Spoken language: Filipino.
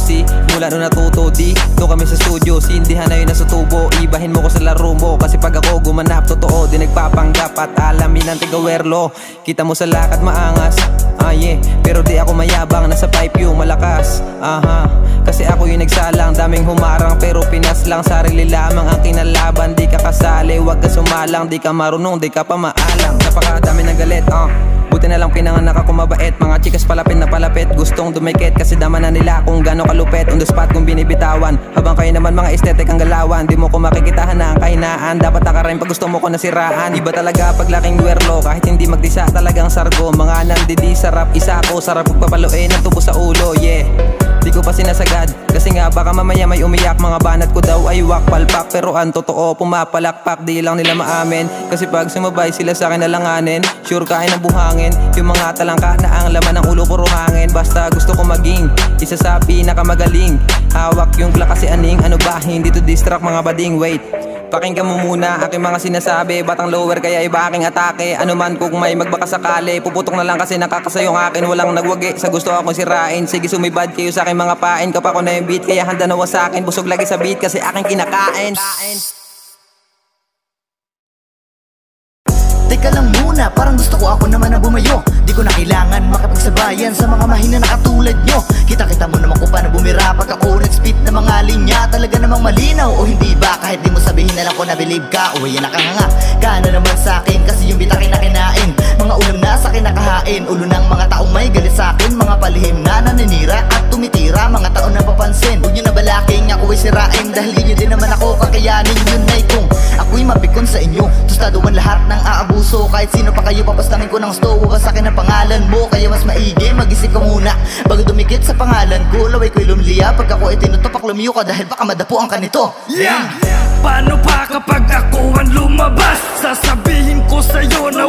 C. Mula nung natuto D, doon kami sa studio. Sindihan na yun nasa tubo, ibahin mo ko sa laro mo. Kasi pag ako gumanap, totoo di nagpapanggap. At alamin ang tigawerlo, kita mo sa lakad maangas. Pero di ako mayabang, nasa pipe yung malakas. Kasi ako yung nagsalang, daming humarang pero pinas lang. Sarili lamang ang kinalaban, di ka kasali. Wag ka sumalang, di ka marunong, di ka pa maalam. Napakadami ng galit, buti na lang pinanganak ako mabait. Mga chikas palapit na palapit, gustong dumikit. Kasi daman na nila kung gano'ng kalupit. On the spot kung binibitawan, habang kayo naman mga estetik ang galawan. Di mo ko makikitahan na ang kahinaan, dapat nakarain pag gusto mo ko nasiraan. Iba talaga pag laking werlo, kahit hindi magdisa talagang sargo. Mga nandidi sarap, isa ako sarap pagpapaluin ang tubo sa ulo, Di ko pa sinasagad, kasi nga baka mamaya may umiyak. Mga banat ko daw ay wak palpak, pero ang totoo pumapalakpak. Di lang nila maamin, kasi pag sumabay sila sa akin nalanganin. Sure kain ng buhangin, yung mga talangka na ang laman ng ulo puro hangin. Basta gusto ko maging isa sa pinakamagaling. Hawak yung klak kasi aning, ano ba, hindi to distract mga bading. Wait, pakinggan mo muna aking mga sinasabi. Batang lower kaya iba aking atake. Ano man kung may magbaka sakali, puputok na lang kasi nakakasayong akin. Walang nagwagi sa gusto akong sirain. Sige sumibad kayo sa aking mga pain. Kapag ako na yung beat, kaya handa na wasakin. Busog lagi sa beat kasi aking kinakain. Teka lang muna, parang gusto ko ako naman na bumayo. Di ko na kailangan makapagsabayan sa mga mahina na katulad nyo. Kita-kita mo naman kung paano bumira pag ako nag-spit na mga linya. Talaga namang malinaw o hindi ba? Kahit di mo sabihin na lang ko na believe ka. O yan nakanganga ka na naman sa'kin, kasi yung bitakin na kinain. Mga ulam na sa kinakahain, ulo ng mga taong may galit sa'kin. Mga palihim na naninira at tumitira, mga taon na papansin. Huwag nyo na balaking ako ay sirain, dahil yun din naman ako kakayanin. Yun ay kung ako'y mapikon sa inyo, tustaduan lahat ng aabuso. Kahit sino pa kayo papastamin ko ng sto, huwag sa akin ang pangalan mo. Kaya mas maigi mag-isip ka muna bago dumikit sa pangalan ko. Laway ko'y lumliya pag ako ay tinutopak, lumiyo ka dahil baka madapuan ka nito. Paano pa kapag ako ang lumabas? Sasabihin ko sa'yo na